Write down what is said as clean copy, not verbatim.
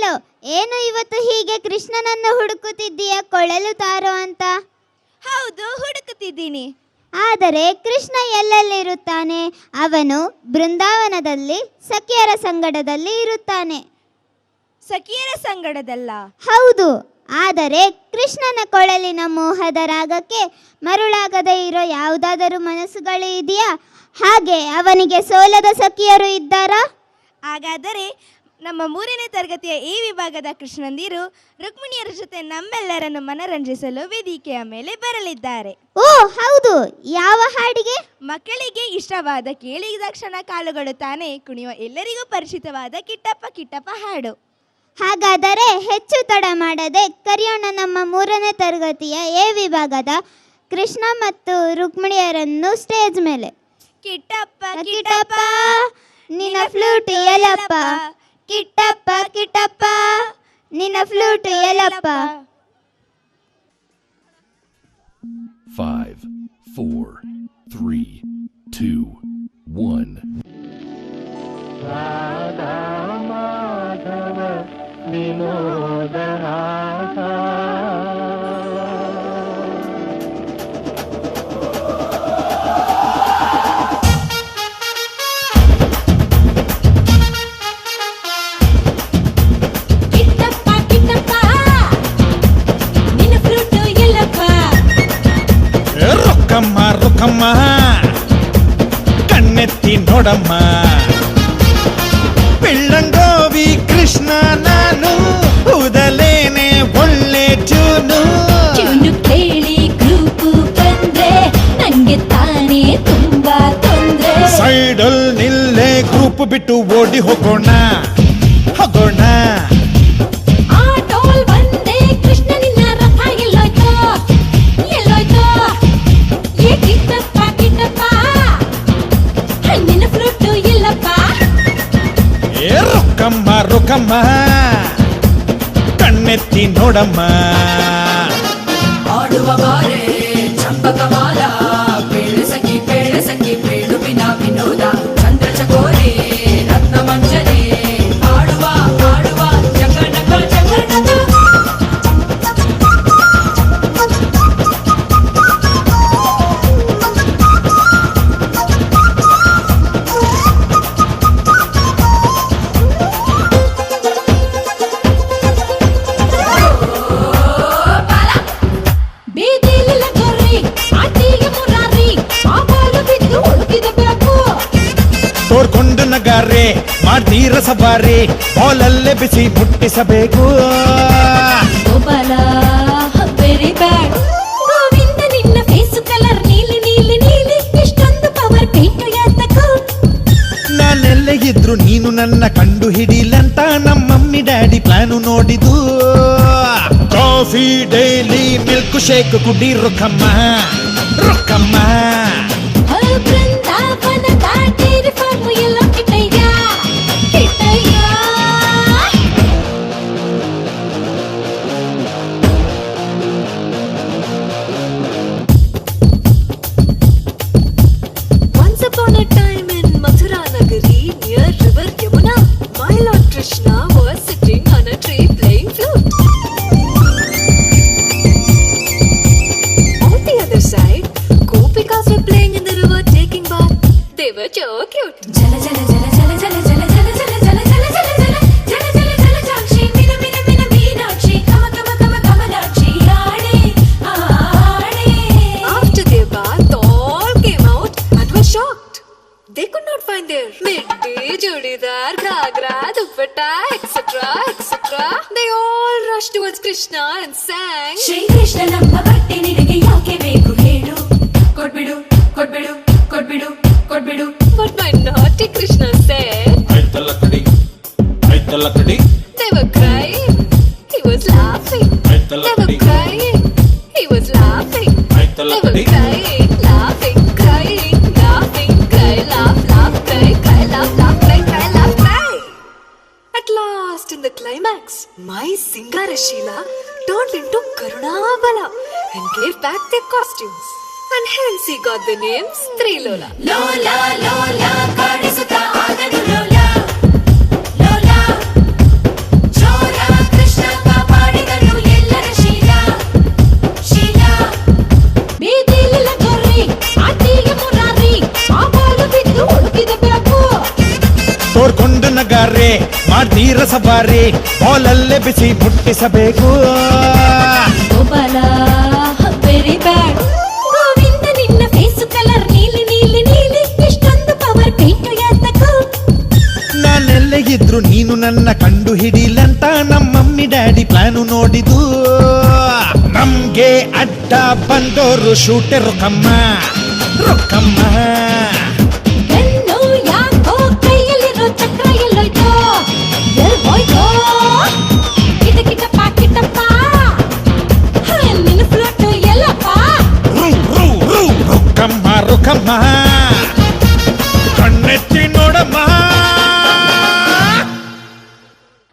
ಹೇಳು, ಏನು ಇವತ್ತು ಹೀಗೆ ಕೃಷ್ಣನನ್ನು ಹುಡುಕುತ್ತಿದ್ದೀಯ ಕೊಳಲು ತಾರೋ ಅಂತ? ಹೌದು, ಹುಡುಕುತ್ತಿದ್ದೀನಿ. ಆದರೆ ಕೃಷ್ಣ ಎಲ್ಲೆಲ್ಲಿರುತ್ತಾನೆ? ಅವನು ಬೃಂದಾವನದಲ್ಲಿ ಸಖಿಯರ ಸಂಗಡದಲ್ಲಿ ಇರುತ್ತಾನೆ. ಸಖಿಯರ ಸಂಗಡದಲ್ಲ? ಹೌದು. ಆದರೆ ಕೃಷ್ಣನ ಕೊಳಲಿನ ಮೋಹದ ರಾಗಕ್ಕೆ ಮರುಳಾಗದೇ ಇರೋ ಯಾವುದಾದರೂ ಮನಸ್ಸುಗಳು ಇದೆಯಾ? ಹಾಗೆ ಅವನಿಗೆ ಸೋಲದ ಸಖಿಯರು ಇದ್ದಾರಾ? ಹಾಗಾದರೆ ನಮ್ಮ 3ನೇ ತರಗತಿಯ ಈ ವಿಭಾಗದ ಕೃಷ್ಣಂದಿರು ರುಕ್ಮಿಣಿಯರ ಜೊತೆ ನಮ್ಮೆಲ್ಲರನ್ನು ಮನರಂಜಿಸಲು ವೇದಿಕೆಯ ಮೇಲೆ ಬರಲಿದ್ದಾರೆ. ಓ ಹೌದು, ಯಾವ ಹಾಡಿಗೆ? ಮಕ್ಕಳಿಗೆ ಇಷ್ಟವಾದ ಕೇಳಿದಾಕ್ಷಣ ಕಾಲುಗಳು ತಾನೇ ಕುಣಿಯುವ ಎಲ್ಲರಿಗೂ ಪರಿಚಿತವಾದ ಕಿಟ್ಟಪ್ಪ ಕಿಟ್ಟಪ್ಪ ಹಾಡು. ಹಾಗಾದರೆ ಹೆಚ್ಚು ತಡ ಮಾಡದೆ ಕರೆಯೋಣ ನಮ್ಮ 3ನೇ ತರಗತಿಯ ಎ ವಿಭಾಗದ ಕೃಷ್ಣ ಮತ್ತು ರುಕ್ಮಿಣಿಯರನ್ನು ಸ್ಟೇಜ್ ಮೇಲೆ. ಕಿಟ್ಟಪ್ಪ ಕಿಟ್ಟಪ್ಪ ನಿನ್ನ ಫ್ಲೂಟ್ ಎಲ್ಲಪ್ಪ, ಕಿಟ್ಟಪ್ಪ ಕಿಟ್ಟಪ್ಪ ನಿನ್ನ ಫ್ಲೂಟ್ ಎಲ್ಲಪ್ಪ. 5, 4, 3, 2, 1. ರಾಧಾ ಮಾಧವ ವಿನೋದ ರಾಧ ರೊಕ್ಕಮ್ಮ ರೊಕ್ಕಮ್ಮ ಕಣ್ಣೆತ್ತಿ ನೋಡಮ್ಮ, ಬೆಳ್ಳಂಗೋವಿ ಕೃಷ್ಣ ನಾನು ಊದಲೇನೆ ಒಳ್ಳೆ ಟ್ಯೂನು. ಟ್ಯೂನು ಕೇಳಿ ಗ್ರೂಪು ಬಂದ್ರೆ ನಂಗೆ ತಾನೇ ತುಂಬಾ ತೊಂದ್ರೆ. ಸೈಡಲ್ ನಿಲ್ಲೇ ಗ್ರೂಪ್ ಬಿಟ್ಟು ಓಡಿ ಹೋಗೋಣ ಹೋಗೋಣ. ಆಟೋಲ್ ಬಂದೆ ಕೃಷ್ಣ ನಿನ್ನ ರಥ ಎಲ್ಲೋಯ್ತೋ ಎಲ್ಲೋಯ್ತೋ. ಏ ಕಿಟ್ಟಪ್ಪ ಕಿಟ್ಟಪ್ಪ ನಿನ್ನ ಫ್ಲೂಟು ಎಲ್ಲಪ್ಪ. ಏ ರೊಕ್ಕಮ್ಮ ರೊಕ್ಕಮ್ಮ ಕಣ್ಣೆತ್ತಿ ನೋಡಮ್ಮ. ಆಡುವ ಬಾರೆ ಚಂಪಕಮಾಲ ಬೇಳಸಖಿ ಬೇಳುವಿನ ವಿನೋದ ಚಂದ್ರ ಚಕೋರಿ ರತ್ನ ಮಂಜರಿ ಆಡುವ ಆಡುವ ಜಗನಕ ಜಗನಕ. ಬೀದಿಲಿಲ್ಲ ಗೊರ್ರಿ ಆಟಿಗೆ ಮುರಾರಿ ಆವಾಲು ಬಿದ್ದು ಹುಡುಕಿದ ಬೇಕು. ತೋರ್ಕೊಂಡು ನಗಾರೆ ಮಾಡ್ತೀರ ಸವಾರಿ ಬಾಲಲ್ಲೇ ಬಿಸಿ ಮುಟ್ಟಿಸಬೇಕು. Gopala very bad. ಗೋವಿಂದ ನಿನ್ನ ಫೇಸ್ ಕಲರ್ ನೀಲಿ ನೀಲಿ ನೀಲಿ ಇಷ್ಟೊಂದು ಪವರ್ ಪೇಂಟು ಯಾತಕ್ಕೂ. ನಾನೆಲ್ಲೇ ಇದ್ರು ನೀನು ನನ್ನ ಕಂಡು ಹಿಡಿಲಂತ ನಮ್ಮಮ್ಮಿ ಡ್ಯಾಡಿ ಪ್ಲಾನು ನೋಡಿದು. ಕಾಫಿ ಡೈಲಿ ಮಿಲ್ಕ್ ಶೇಕ್ ಕುಡಿ ರೊಕ್ಕಮ್ಮ ರೊಕ್ಕಮ್ಮ. ಬೃಂದಾವನ ಡೈರಿ ಫಾರ್ಮ್ ಎಲ್ಲ ಕಿಟ್ಟಯ್ಯ ಕಿಟ್ಟಯ್ಯ. Once upon a time in Mathura Nagari near river Yamuna, my Lord Krishna was sitting on a tree playing flute. On the other side, Gopikas were playing in the river taking bath. They were so cute. Jala jala jala jala jala jala jala jala jala jala jala jala jala jala jala jakshi mina mina mina meenakshi kama kama kama kamalakshi aade aade. After their bath, all came out and were shocked. They could not find their middi, chudidar, ghagra, dupatta, etc. etc. They all rushed towards Krishna and sang, Shri Krishna namma batti nidage yake beku hedu. Kodbidu, kodbidu, kodbidu, kodbidu. But my naughty Krishna said, they were crying, he was laughing. They were crying, he was laughing. They were crying, laughing, crying, laughing, cry, laugh, laugh, cry, cry, laugh, laugh, cry, cry, laugh, cry. At last, in the climax, my Singarashila turned into Karunabala and gave back their costumes. And hence he got the name Strilola. ಲೋಲ ಲೋಲ ಕಾಡಿಸುತ್ತ ಆದನು ಲೋಲ ಲೋಲ ಜೋರ ಮಾಡ್ತೀರ ಸವಾರಿ ಬಾಲಲ್ಲೇ ಬಿಸಿ ಮುಟ್ಟಿಸಬೇಕು Gopala very bad Govinda ನಿನ್ನ face colour ನೀಲಿ ನೀಲಿ ನೀಲಿ ಇಷ್ಟೊಂದು power paint ಯಾತಕ್ಕೂ ನಾನೆಲ್ಲೇ ಇದ್ರು ನೀನು ನನ್ನ ಕಂಡು ಹಿಡಿಲಂತ ನಮ್ಮಮ್ಮಿ ಡ್ಯಾಡಿ ಪ್ಲಾನು ನೋಡಿದು ನಮ್ಗೆ ಅಡ್ಡ ಬಂದೋರು ಶೂಟೆ ರೊಕ್ಕಮ್ಮ ರೊಕ್ಕಮ್ಮ ಬೆನ್ನು ಯಾಕೋ ಕೈಯಲ್ಲಿರೋ ಚಕ್ರ ಎಲ್ಲೋಯ್ತೋ ಹೋಯ್ತೋ ಕಿಟಕಿಟಪ್ಪ ಕಿಟಪ್ಪ ನಿನ್ನ ಫ್ಲೋಟು ಎಲ್ಲಪ್ಪ ರೊಕ್ಕಮ್ಮ ರೊಕ್ಕಮ್ಮ